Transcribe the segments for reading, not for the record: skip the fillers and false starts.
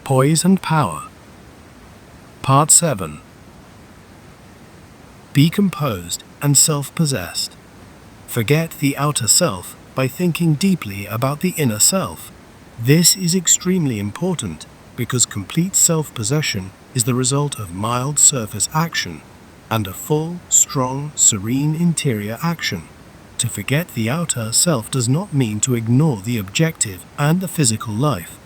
Poise and Power. Part 7. Be composed and self-possessed. Forget the outer self by thinking deeply about the inner self. This is extremely important because complete self-possession is the result of mild surface action and a full, strong, serene interior action. To forget the outer self does not mean to ignore the objective and the physical life,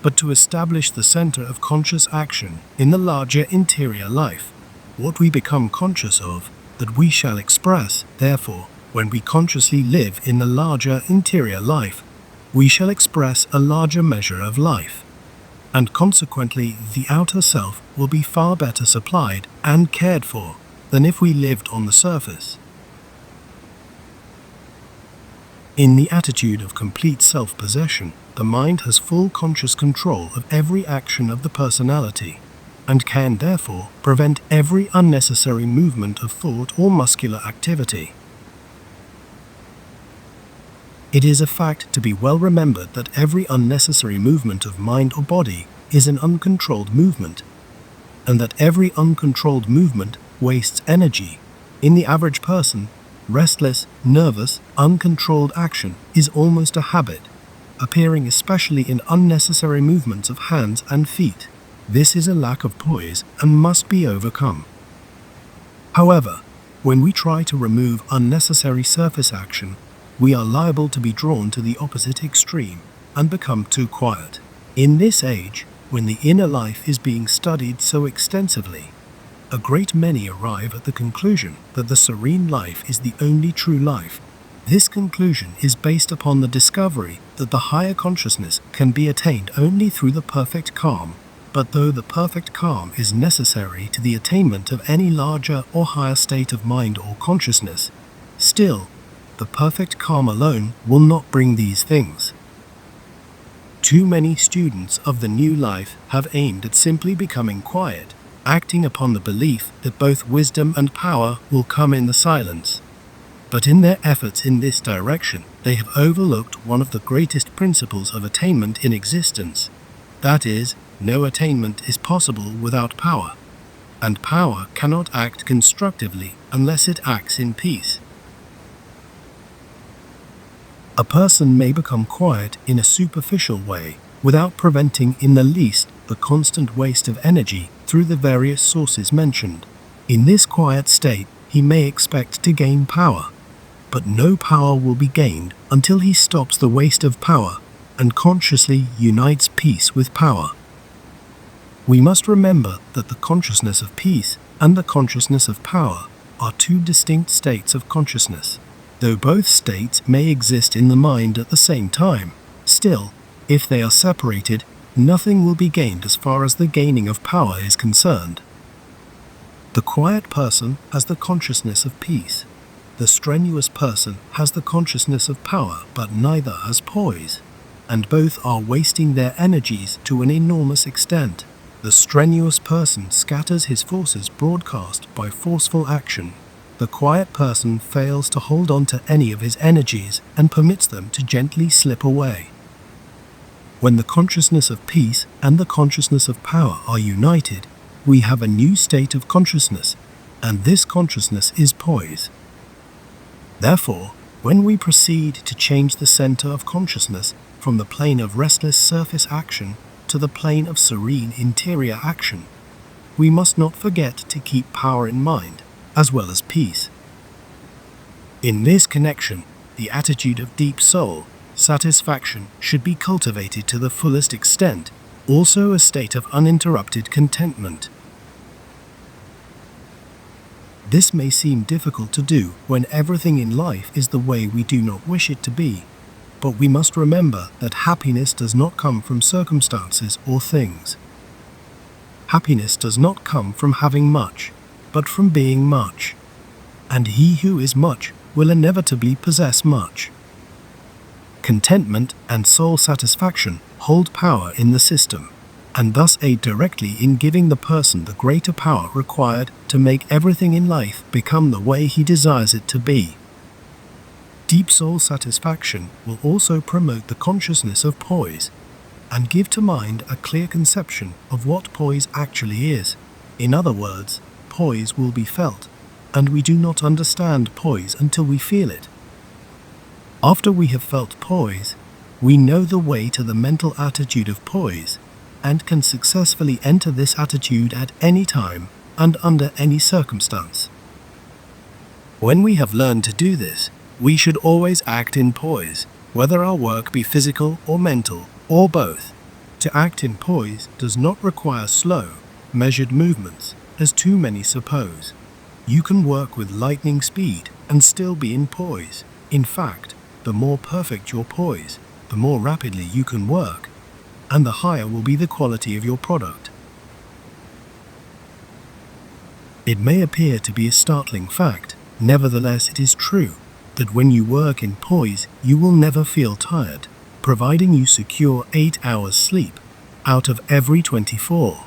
but to establish the center of conscious action in the larger interior life. What we become conscious of, that we shall express. Therefore, when we consciously live in the larger interior life, we shall express a larger measure of life, and consequently the outer self will be far better supplied and cared for than if we lived on the surface. In the attitude of complete self-possession, the mind has full conscious control of every action of the personality, and can therefore prevent every unnecessary movement of thought or muscular activity. It is a fact to be well remembered that every unnecessary movement of mind or body is an uncontrolled movement, and that every uncontrolled movement wastes energy. In the average person, restless, nervous, uncontrolled action is almost a habit, appearing especially in unnecessary movements of hands and feet. This is a lack of poise and must be overcome. However, when we try to remove unnecessary surface action, we are liable to be drawn to the opposite extreme and become too quiet. In this age, when the inner life is being studied so extensively, a great many arrive at the conclusion that the serene life is the only true life. This conclusion is based upon the discovery that the higher consciousness can be attained only through the perfect calm. But though the perfect calm is necessary to the attainment of any larger or higher state of mind or consciousness, still, the perfect calm alone will not bring these things. Too many students of the new life have aimed at simply becoming quiet, acting upon the belief that both wisdom and power will come in the silence. But in their efforts in this direction, they have overlooked one of the greatest principles of attainment in existence. That is, no attainment is possible without power, and power cannot act constructively unless it acts in peace. A person may become quiet in a superficial way without preventing in the least the constant waste of energy through the various sources mentioned. In this quiet state, he may expect to gain power, but no power will be gained until he stops the waste of power and consciously unites peace with power. We must remember that the consciousness of peace and the consciousness of power are two distinct states of consciousness. Though both states may exist in the mind at the same time, still, if they are separated, nothing will be gained as far as the gaining of power is concerned. The quiet person has the consciousness of peace. The strenuous person has the consciousness of power, but neither has poise, and both are wasting their energies to an enormous extent. The strenuous person scatters his forces broadcast by forceful action. The quiet person fails to hold on to any of his energies and permits them to gently slip away. When the consciousness of peace and the consciousness of power are united, we have a new state of consciousness, and this consciousness is poise. Therefore, when we proceed to change the center of consciousness from the plane of restless surface action to the plane of serene interior action, we must not forget to keep power in mind, as well as peace. In this connection, the attitude of deep soul satisfaction should be cultivated to the fullest extent, also a state of uninterrupted contentment. This may seem difficult to do when everything in life is the way we do not wish it to be, but we must remember that happiness does not come from circumstances or things. Happiness does not come from having much, but from being much, and he who is much will inevitably possess much. Contentment and soul satisfaction hold power in the system, and thus aid directly in giving the person the greater power required to make everything in life become the way he desires it to be. Deep soul satisfaction will also promote the consciousness of poise. and give to mind a clear conception of what poise actually is. In other words, poise will be felt, and we do not understand poise until we feel it. After we have felt poise, we know the way to the mental attitude of poise, and can successfully enter this attitude at any time and under any circumstance. When we have learned to do this, we should always act in poise, whether our work be physical or mental, or both. To act in poise does not require slow, measured movements, as too many suppose. You can work with lightning speed and still be in poise. In fact, the more perfect your poise, the more rapidly you can work, and the higher will be the quality of your product. It may appear to be a startling fact, nevertheless it is true, that when you work in poise you will never feel tired, providing you secure 8 hours sleep out of every 24.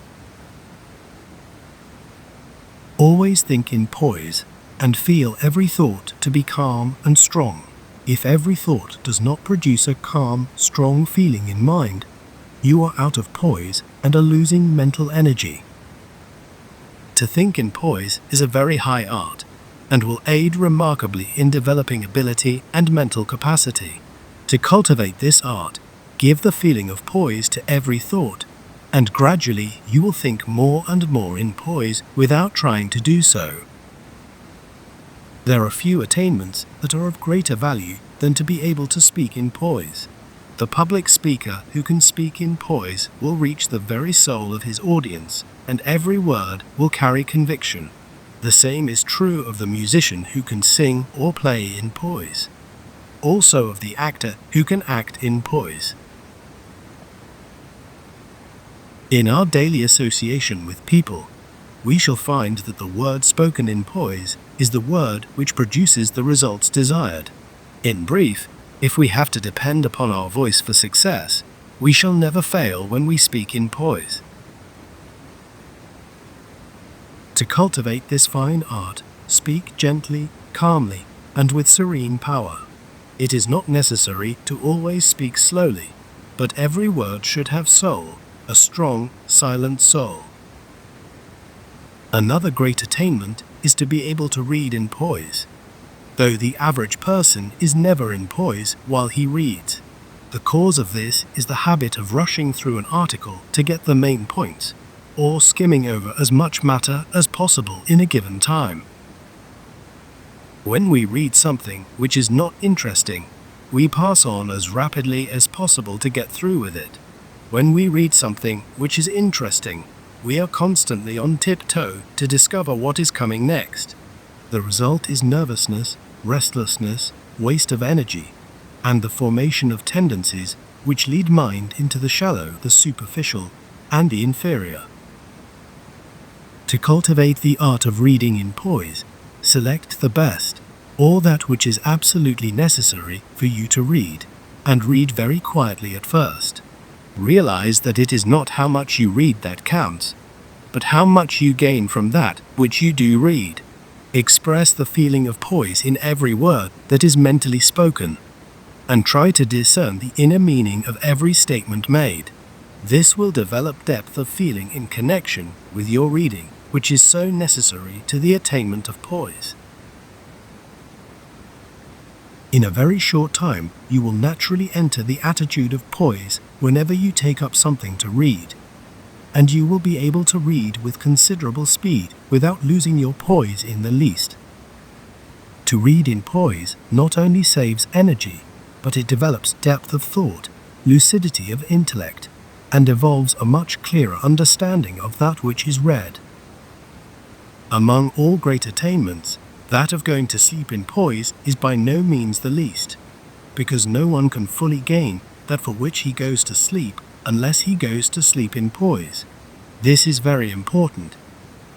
Always think in poise, and feel every thought to be calm and strong. If every thought does not produce a calm, strong feeling in mind, you are out of poise and are losing mental energy. To think in poise is a very high art, and will aid remarkably in developing ability and mental capacity. To cultivate this art, give the feeling of poise to every thought, and gradually you will think more and more in poise without trying to do so. There are few attainments that are of greater value than to be able to speak in poise. The public speaker who can speak in poise will reach the very soul of his audience, and every word will carry conviction. The same is true of the musician who can sing or play in poise. Also of the actor who can act in poise. In our daily association with people, we shall find that the word spoken in poise is the word which produces the results desired. In brief, if we have to depend upon our voice for success, we shall never fail when we speak in poise. To cultivate this fine art, speak gently, calmly, and with serene power. It is not necessary to always speak slowly, but every word should have soul, a strong, silent soul. Another great attainment is to be able to read in poise, though the average person is never in poise while he reads. The cause of this is the habit of rushing through an article to get the main points, or skimming over as much matter as possible in a given time. When we read something which is not interesting, we pass on as rapidly as possible to get through with it. When we read something which is interesting, we are constantly on tiptoe to discover what is coming next. The result is nervousness, restlessness, waste of energy, and the formation of tendencies which lead mind into the shallow, the superficial, and the inferior. To cultivate the art of reading in poise, select the best, or that which is absolutely necessary for you to read, and read very quietly at first. Realize that it is not how much you read that counts, but how much you gain from that which you do read. Express the feeling of poise in every word that is mentally spoken, and try to discern the inner meaning of every statement made. This will develop depth of feeling in connection with your reading, which is so necessary to the attainment of poise. In a very short time, you will naturally enter the attitude of poise whenever you take up something to read, and you will be able to read with considerable speed without losing your poise in the least. To read in poise not only saves energy, but it develops depth of thought, lucidity of intellect, and evolves a much clearer understanding of that which is read. Among all great attainments, that of going to sleep in poise is by no means the least, because no one can fully gain that for which he goes to sleep unless he goes to sleep in poise. This is very important,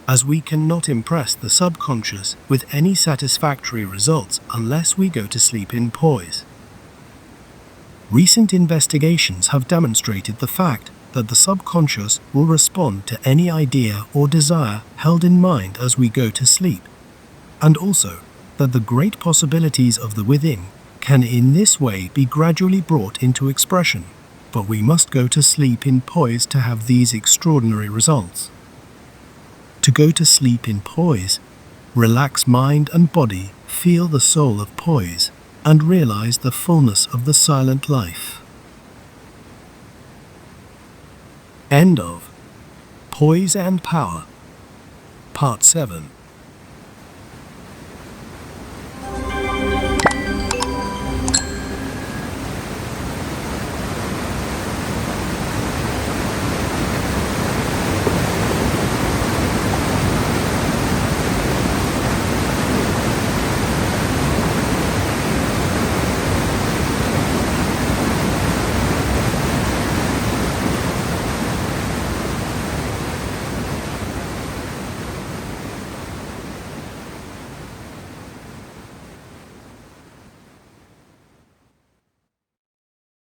as we cannot impress the subconscious with any satisfactory results unless we go to sleep in poise. Recent investigations have demonstrated the fact that the subconscious will respond to any idea or desire held in mind as we go to sleep, and also that the great possibilities of the within can in this way be gradually brought into expression. but we must go to sleep in poise to have these extraordinary results. To go to sleep in poise, relax mind and body, feel the soul of poise, and realize the fullness of the silent life. End of Poise and Power, Part 7.